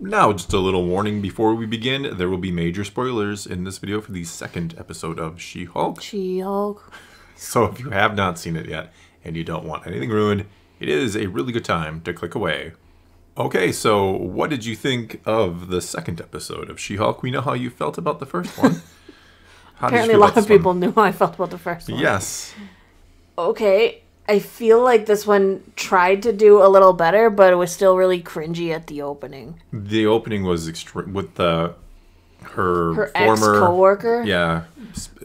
Now, just a little warning before we begin. There will be major spoilers in this video for the second episode of She-Hulk. She-Hulk. So if you have not seen it yet and you don't want anything ruined, it is a really good time to click away. Okay, so what did you think of the second episode of She-Hulk? We know how you felt about the first one. Apparently a lot of people knew how I felt about the first one. Yes. Okay. I feel like this one tried to do a little better, but it was still really cringy at the opening. The opening was extreme with her former ex-coworker. Yeah,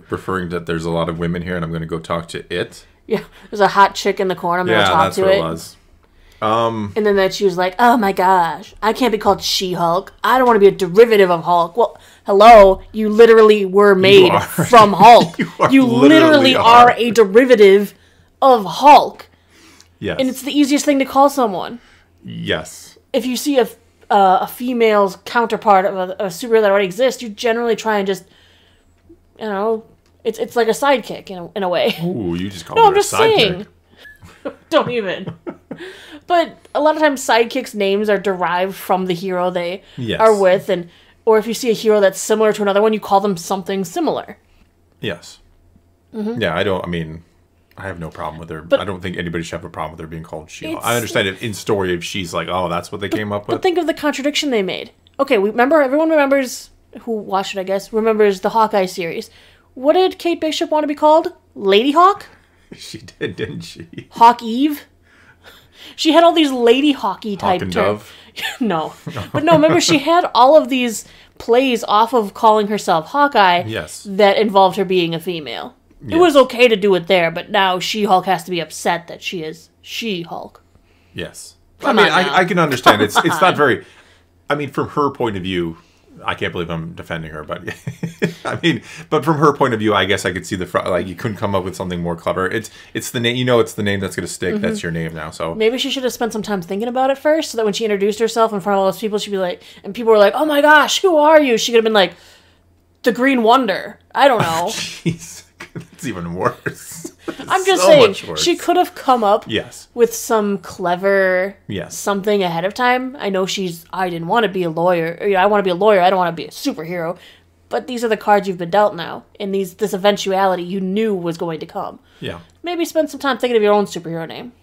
referring that there's a lot of women here, and I'm going to go talk to it. Yeah, there's a hot chick in the corner. I'm going to talk to it. Yeah, that's what it was. And then she was like, "Oh my gosh, I can't be called She-Hulk. I don't want to be a derivative of Hulk." Well, hello, you literally were made from Hulk. You literally are a derivative of Hulk. Yes. And it's the easiest thing to call someone. Yes. If you see a female's counterpart of a superhero that already exists, you generally try and just, you know, it's like a sidekick in a way. Ooh, you just called her a sidekick. saying. Don't even. But a lot of times sidekicks' names are derived from the hero they are with, or if you see a hero that's similar to another one, you call them something similar. Yes. Mm-hmm. Yeah, I have no problem with her. But I don't think anybody should have a problem with her being called She-Hulk. I understand it in story if she's like, oh, that's what they came up with. But think of the contradiction they made. Okay, everyone remembers, who watched it, I guess, remembers the Hawkeye series. What did Kate Bishop want to be called? Lady Hawk? She did, didn't she? Hawk Eve? She had all these Lady Hawky type terms. Dove? No. But no, remember she had all of these plays off of calling herself Hawkeye that involved her being a female. It was okay to do it there, but now She-Hulk has to be upset that she is She-Hulk. Yes. I can understand. It's not very... I mean, from her point of view, I can't believe I'm defending her, but... but from her point of view, I guess I could see you couldn't come up with something more clever. It's the name, it's the name that's going to stick. Mm-hmm. That's your name now, so... Maybe she should have spent some time thinking about it first, so that when she introduced herself in front of all those people, she'd be like... And people were like, oh my gosh, who are you? She could have been like, the Green Wonder. I don't know. Jeez. That's even worse. I'm just saying, she could have come up with some clever something ahead of time. I know I didn't want to be a lawyer. I want to be a lawyer. I don't want to be a superhero. But these are the cards you've been dealt now. And this eventuality you knew was going to come. Yeah. Maybe spend some time thinking of your own superhero name.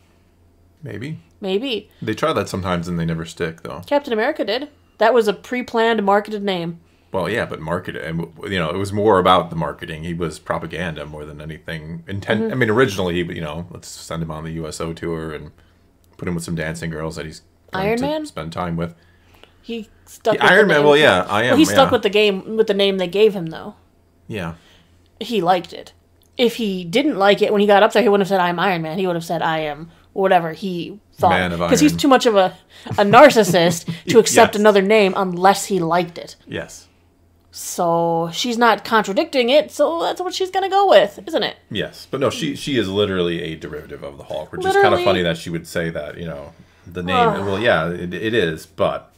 Maybe. Maybe. They try that sometimes and they never stick, though. Captain America did. That was a pre-planned, marketed name. Well, yeah, but it was more about the marketing. He was propaganda more than anything. Mm-hmm. I mean, originally, let's send him on the USO tour and put him with some dancing girls that he's going to spend time with. He stuck with Iron Man. Well, yeah, I am. Well, he stuck with the name they gave him, though. Yeah. He liked it. If he didn't like it when he got up there, he wouldn't have said, "I'm Iron Man." He would have said, "I am." Whatever he thought. Man of Iron. Because he's too much of a narcissist to accept another name unless he liked it. Yes. So she's not contradicting it, so that's what she's going to go with, isn't it? Yes. But no, she is literally a derivative of the Hulk, which is kind of funny that she would say that, the name. Well, yeah, it is, but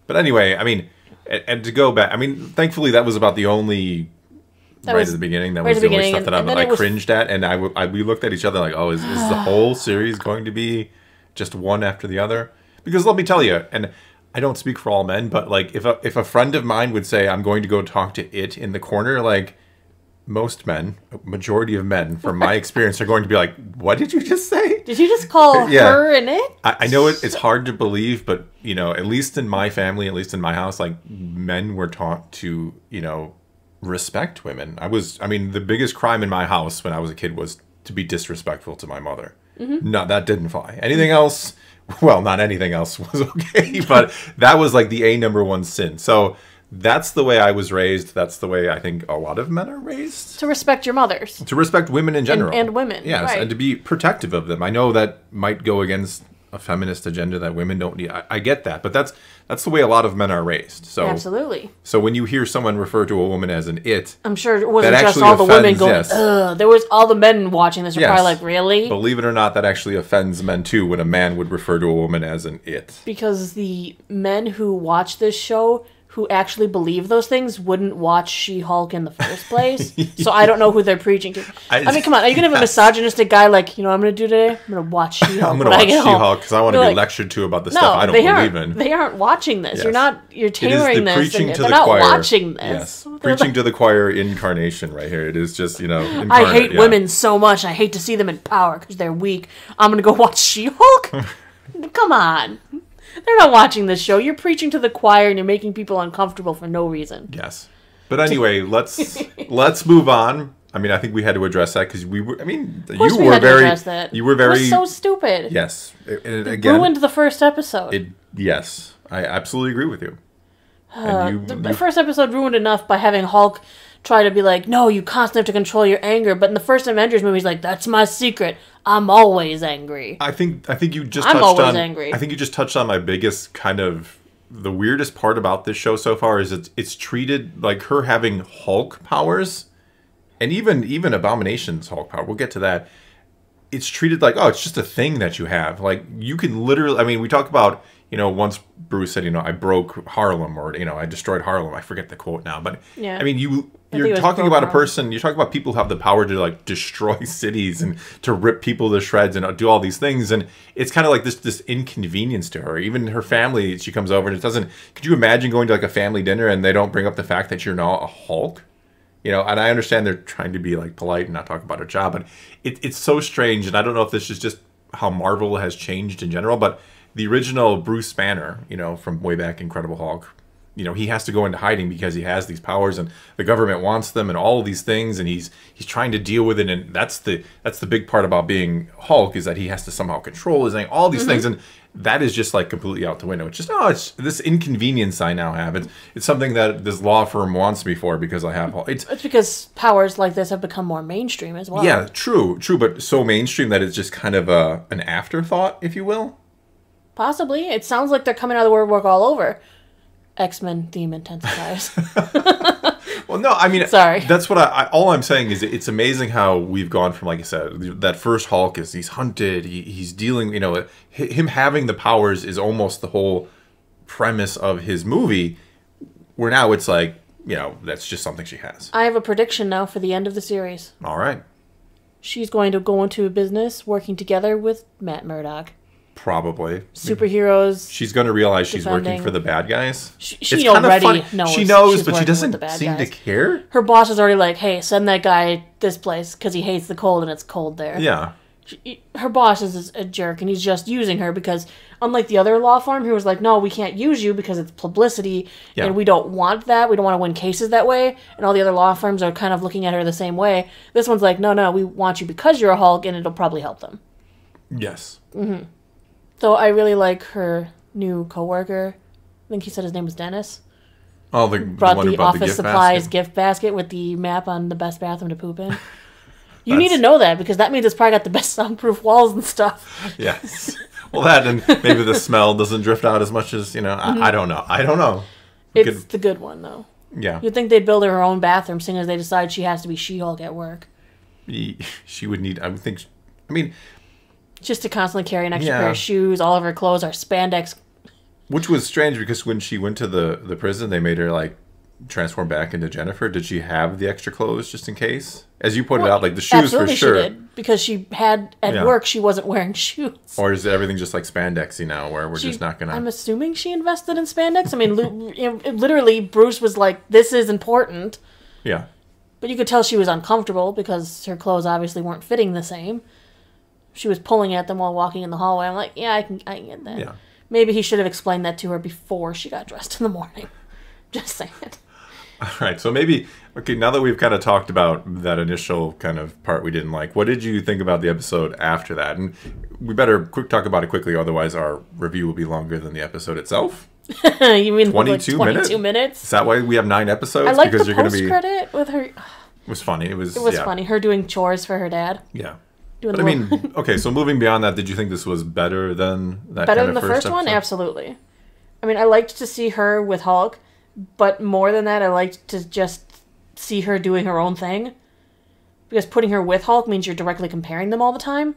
anyway, I mean, and to go back, I mean, thankfully that was about the only... Right at the beginning, that was the only stuff that I cringed at, and we looked at each other like, oh, is the whole series going to be just one after the other? Because let me tell you, and I don't speak for all men, but like if a friend of mine would say, I'm going to go talk to it in the corner, like most men, majority of men, from my experience, are going to be like, what did you just say? Did you just call her and it? I know it's hard to believe, but, at least in my family, at least in my house, like men were taught to, respect women. The biggest crime in my house when I was a kid was to be disrespectful to my mother. Mm-hmm. No, that didn't fly. Anything else, well, not anything else was okay, but that was like the #1 sin. So that's the way I was raised. That's the way I think a lot of men are raised. To respect your mothers. To respect women in general. And women. Yes, right. And to be protective of them. I know that might go against a feminist agenda that women don't need. I get that, but that's the way a lot of men are raised. So absolutely. So when you hear someone refer to a woman as an it, I'm sure it wasn't just all the women going, ugh. There was all the men watching this were probably like, really? Believe it or not, that actually offends men too when a man would refer to a woman as an it. Because the men who watch this show, who actually believe those things wouldn't watch She-Hulk in the first place. So I don't know who they're preaching to. I mean, come on. Are you going to have a misogynistic guy like, you know what I'm going to do today? I'm going to watch She-Hulk. I'm going to watch She-Hulk because I want to be lectured to about the stuff I don't believe in. They aren't watching this. Yes. You're tailoring this. They're not watching this. Yes. Preaching to the choir incarnation right here. It is just, incarnate, I hate women so much. I hate to see them in power because they're weak. I'm going to go watch She-Hulk? Come on. They're not watching this show. You're preaching to the choir and you're making people uncomfortable for no reason. Yes. But anyway, let's move on. I mean, I think we had to address that because you were very... You were very... It was so stupid. Yes. It ruined the first episode. Yes. I absolutely agree with you. The first episode ruined enough by having Hulk try to be like, no, you constantly have to control your anger. But in the first Avengers movie, he's like, that's my secret. I'm always angry. I think you just angry. I think you just touched on my biggest kind of the weirdest part about this show so far is it's treated like her having Hulk powers, and even Abomination's Hulk power. We'll get to that. It's treated like, oh, it's just a thing that you have. Like you can literally. I mean, we talk about. Once Bruce said, I broke Harlem, or, I destroyed Harlem. I forget the quote now. But, I mean, you're talking about a person, you're talking about people who have the power to, like, destroy cities and to rip people to shreds and do all these things. And it's kind of like this inconvenience to her. Even her family, she comes over and it doesn't... Could you imagine going to, like, a family dinner and they don't bring up the fact that you're now a Hulk? And I understand they're trying to be, like, polite and not talk about her job. But it's so strange. And I don't know if this is just how Marvel has changed in general, but... The original Bruce Banner, from way back Incredible Hulk, he has to go into hiding because he has these powers and the government wants them and all of these things, and he's trying to deal with it, and that's the big part about being Hulk is that he has to somehow control his thing, all these things, and that is just like completely out the window. It's just it's this inconvenience I now have. It's something that this law firm wants me for because I have Hulk. It's because powers like this have become more mainstream as well. Yeah, true, but so mainstream that it's just kind of an afterthought, if you will. Possibly. It sounds like they're coming out of the woodwork all over. X-Men theme intensifies. Well, no, I mean... Sorry. That's what all I'm saying is it's amazing how we've gone from, like I said, that first Hulk is he's hunted, he's dealing, him having the powers is almost the whole premise of his movie, where now it's like, that's just something she has. I have a prediction now for the end of the series. All right. She's going to go into a business working together with Matt Murdock. Probably. Superheroes. She's going to realize she's working for the bad guys. She already knows. She knows, but she doesn't seem to care. Her boss is already like, hey, send that guy this place because he hates the cold and it's cold there. Yeah. Her boss is a jerk and he's just using her because unlike the other law firm who was like, no, we can't use you because it's publicity and we don't want that. We don't want to win cases that way. And all the other law firms are kind of looking at her the same way. This one's like, no, we want you because you're a Hulk and it'll probably help them. Yes. Mm-hmm. So I really like her new coworker. I think he said his name was Dennis. Oh, brought the office supplies gift basket with the map on the best bathroom to poop in. You need to know that because that means it's probably got the best soundproof walls and stuff. Yes. Well, that and maybe the smell doesn't drift out as much as I don't know. It's the good one though. Yeah. You'd think they'd build her own bathroom, seeing as they decide she has to be She-Hulk at work. She would need. I would think. I mean. Just to constantly carry an extra pair of shoes. All of her clothes are spandex. Which was strange because when she went to the prison, they made her like transform back into Jennifer. Did she have the extra clothes just in case? As you pointed out, like the shoes for sure. She did, because she had at work she wasn't wearing shoes. Or is everything just like spandexy now, where we're just not gonna? I'm assuming she invested in spandex. I mean, literally, Bruce was like, "This is important." Yeah. But you could tell she was uncomfortable because her clothes obviously weren't fitting the same. She was pulling at them while walking in the hallway. I'm like, yeah, I can get that. Yeah. Maybe he should have explained that to her before she got dressed in the morning. Just saying. All right, so maybe, now that we've kind of talked about that initial kind of part we didn't like, what did you think about the episode after that? And we better talk about it quickly, otherwise our review will be longer than the episode itself. You mean 22 minutes? Is that why we have 9 episodes? I like the post-credit with her. It was funny. It was funny. Her doing chores for her dad. Yeah. But I mean, okay, so moving beyond that, did you think this was better than that better than the first one? Absolutely. I mean, I liked to see her with Hulk, but more than that, I liked to just see her doing her own thing. Because putting her with Hulk means you're directly comparing them all the time.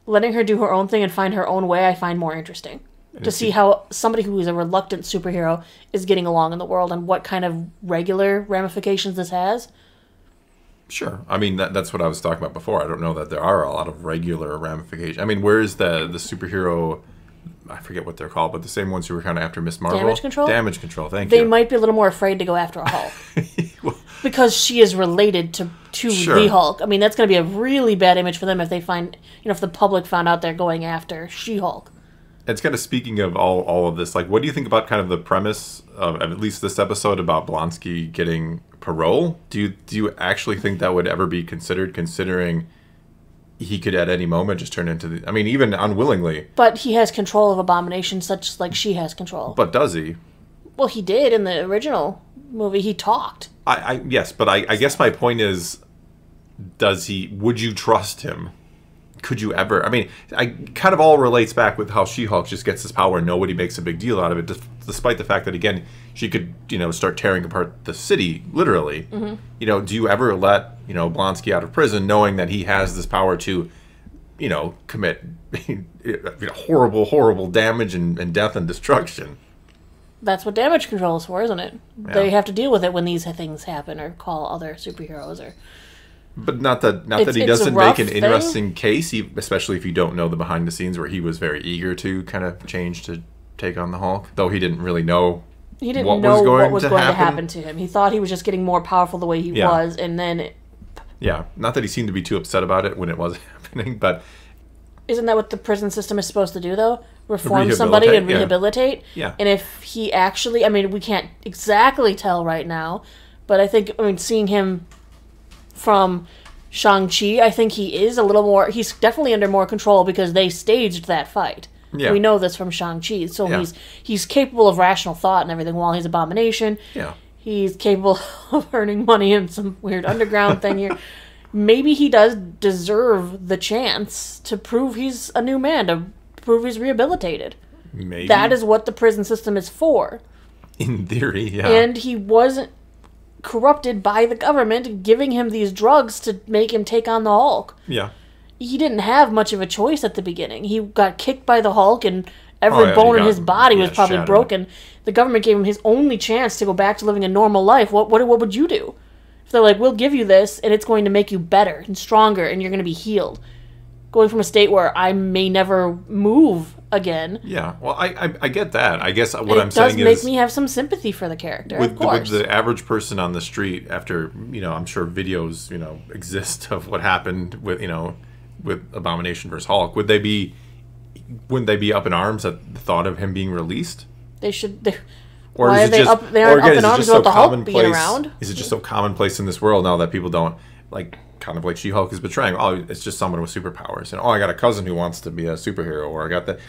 Letting her do her own thing and find her own way, I find more interesting. to see how somebody who is a reluctant superhero is getting along in the world and what kind of regular ramifications this has. Sure. I mean, that's what I was talking about before. I don't know that there are a lot of regular ramifications. I mean, where's the superhero... I forget what they're called, but the same ones who were kind of after Miss Marvel. Damage Control? Damage Control, thank you. They might be a little more afraid to go after a Hulk. Well, because she is related to the Hulk. I mean, that's going to be a really bad image for them if they find, if the public found out they're going after She-Hulk. It's kind of speaking of all of this, like, what do you think about kind of the premise of at least this episode about Blonsky getting parole? Do you actually think that would ever be considered, considering... he could at any moment just turn into the... I mean, even unwillingly. But he has control of Abomination, such like she has control. But does he? Well, he did in the original movie. He talked. Yes, but I guess my point is, does he... Would you trust him? Could you ever... I mean, I kind of all relates back with how She-Hulk just gets this power and nobody makes a big deal out of it, despite the fact that, again, she could, start tearing apart the city, literally. Mm-hmm. Do you ever let, Blonsky out of prison knowing that he has this power to, commit horrible, horrible damage and death and destruction? That's what damage control is for, isn't it? Yeah. They have to deal with it when these things happen or call other superheroes or... But not that he doesn't make an interesting case, especially if you don't know the behind the scenes where he was very eager to kind of change to take on the Hulk, though he didn't really know. He didn't know what was going to happen to him. He thought he was just getting more powerful the way he was, and then... Yeah, not that he seemed to be too upset about it when it was happening, but... Isn't that what the prison system is supposed to do, though? Reform somebody and rehabilitate? Yeah. And if he actually... I mean, we can't exactly tell right now, but seeing him from Shang-Chi, I think he is a little more... He's definitely under more control because they staged that fight. Yeah. We know this from Shang-Chi. So he's capable of rational thought and everything while he's Abomination. Yeah. He's capable of earning money in some weird underground thing here. Maybe he does deserve the chance to prove he's a new man, to prove he's rehabilitated. Maybe. That is what the prison system is for. In theory, yeah. And he wasn't corrupted by the government giving him these drugs to make him take on the Hulk. Yeah. He didn't have much of a choice at the beginning. He got kicked by the Hulk and every bone in his body was probably shattered. Broken. The government gave him his only chance to go back to living a normal life. What would you do? If they're like, we'll give you this and it's going to make you better and stronger and you're going to be healed. Going from a state where I may never move again. Yeah, well, I get that. I guess what I'm saying is... It does make me have some sympathy for the character, of course. With the average person on the street, after, I'm sure videos, exist of what happened with, with Abomination versus Hulk, wouldn't they be up in arms at the thought of him being released? They should... Why are they up? They aren't up in arms about the Hulk being around. Is it just so commonplace in this world now that people don't kind of like She-Hulk is betraying? Oh, it's just someone with superpowers, and I got a cousin who wants to be a superhero, or I got that.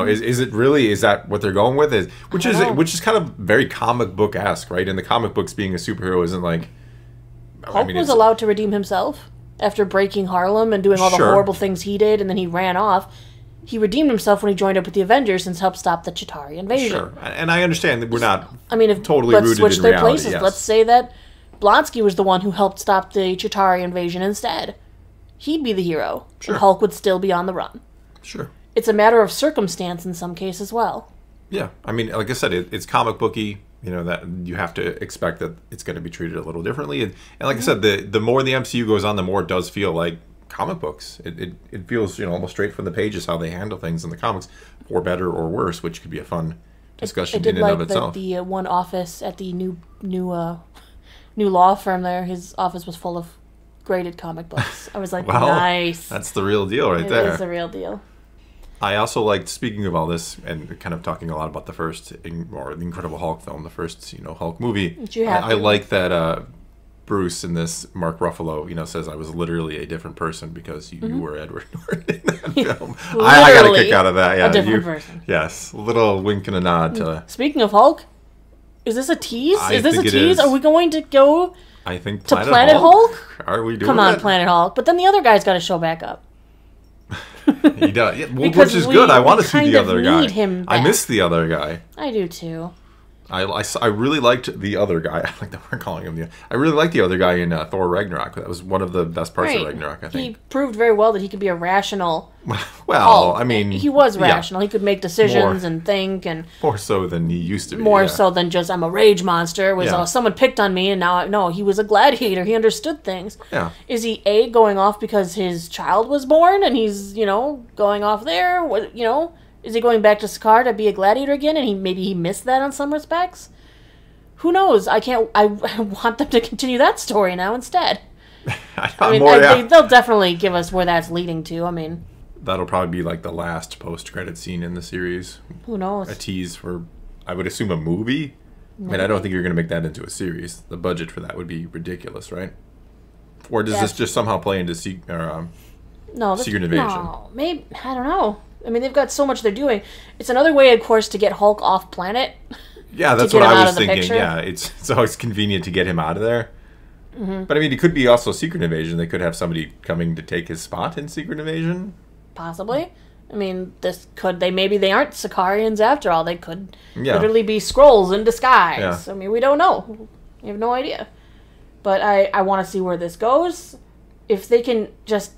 Is it really? Is that what they're going with? Which is kind of very comic book-esque, right? In the comic books, being a superhero isn't like... Hulk was allowed to redeem himself after breaking Harlem and doing all the horrible things he did, and then he ran off. He redeemed himself when he joined up with the Avengers and helped stop the Chitauri invasion. Sure, and I understand that we're not totally let's rooted switch in their reality. Places. Yes. Let's say that Blonsky was the one who helped stop the Chitauri invasion instead. He'd be the hero. Sure. And Hulk would still be on the run. Sure. It's a matter of circumstance in some cases as well. Yeah, I mean, like I said, it's comic booky. That you have to expect that it's going to be treated a little differently. And like I said, the more the MCU goes on, the more it does feel like comic books. It feels almost straight from the pages how they handle things in the comics, for better or worse, which could be a fun discussion in and of itself. I did like that the one office at the new law firm there, his office was full of graded comic books. I was like, well, nice. That's the real deal right there. It is the real deal. I also liked, speaking of all this, and kind of talking a lot about the Incredible Hulk film, the first Hulk movie. I like that Bruce in this, Mark Ruffalo, says I was literally a different person because you were Edward Norton in that film. I got a kick out of that. Yeah, a different person. Yes, a little wink and a nod to... Speaking of Hulk, is this a tease? Is this a tease? Are we going to go to Planet Hulk? Are we doing Come on, Planet Hulk. But then the other guy's got to show back up. He does, which is good. I want to see the other guy. I miss the other guy. I do too. I really liked the other guy. I like that we're calling him I really liked the other guy in Thor Ragnarok. That was one of the best parts of Ragnarok, I think. He proved very well that he could be a rational Well, I mean... He was rational. He could make decisions and think. And more so than he used to be. More so than just, I'm a rage monster. It was, someone picked on me, and now... No, he was a gladiator. He understood things. Yeah. Is he, A, going off because his child was born, and he's, going off there? Is he going back to Sakaar to be a gladiator again, and maybe he missed that in some respects? Who knows? I want them to continue that story now instead. They'll definitely give us where that's leading to. I mean, that'll probably be like the last post-credit scene in the series. Who knows? A tease for, I would assume, a movie. Maybe. I mean, I don't think you're going to make that into a series. The budget for that would be ridiculous, right? Or does this just somehow play into Secret Invasion? No, maybe, I don't know. I mean, they've got so much they're doing. It's another way, of course, to get Hulk off planet. Yeah, that's what I was thinking. Yeah, it's always convenient to get him out of there. Mm-hmm. But I mean, it could be also Secret Invasion. They could have somebody coming to take his spot in Secret Invasion. Possibly. I mean, maybe they aren't Sakaarians after all. They could literally be Skrulls in disguise. Yeah. I mean, we don't know. We have no idea. But I want to see where this goes. If they can just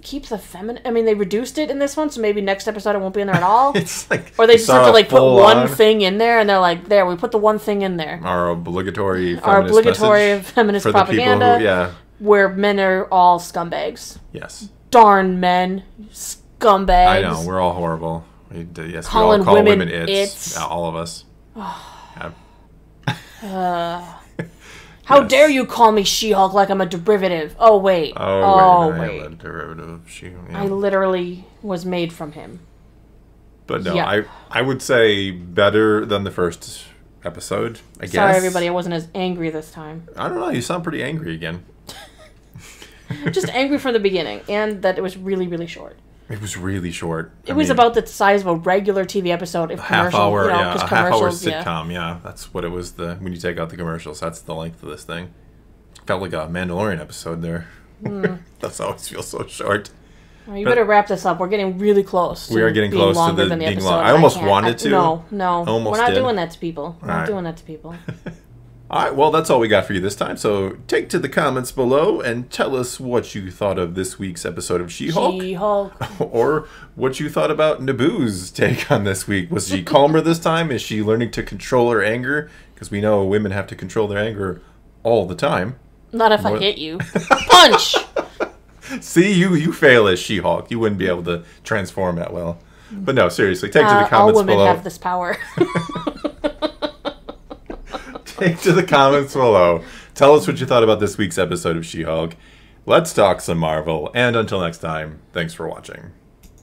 keep the feminine... I mean, they reduced it in this one, so maybe next episode it won't be in there at all. It's like... Or they just have to, put one thing in there, and they're like, there, we put the one thing in there. Our obligatory feminist propaganda, where men are all scumbags. Yes. Darn men. Scumbags. I know, we're all horrible. We all call women its. All of us. How dare you call me She-Hulk like I'm a derivative? Oh, wait. Wait. I'm a derivative of She-Hulk. Yeah. I literally was made from him. But no, I would say better than the first episode, I guess. Sorry, everybody. I wasn't as angry this time. I don't know. You sound pretty angry again. Just angry from the beginning, and that it was really, really short. It was really short. It was about the size of a regular TV episode. If half-hour sitcom. Yeah, that's what it was. When you take out the commercials, that's the length of this thing. Felt like a Mandalorian episode there. That's always feels so short. Well, you better wrap this up. We're getting really close. We are getting close to the being long. I almost wanted to. No, we're not doing that to people. We're not doing that to people. All right, well, that's all we got for you this time. So take to the comments below and tell us what you thought of this week's episode of She-Hulk. Or what you thought about Naboo's take on this week. Was she calmer this time? Is she learning to control her anger? Because we know women have to control their anger all the time. Not if I hit you. Punch! See, you fail as She-Hulk. You wouldn't be able to transform that well. But no, seriously, take to the comments below. All women have this power. Take to the comments below. Tell us what you thought about this week's episode of She-Hulk. Let's talk some Marvel. And until next time, thanks for watching.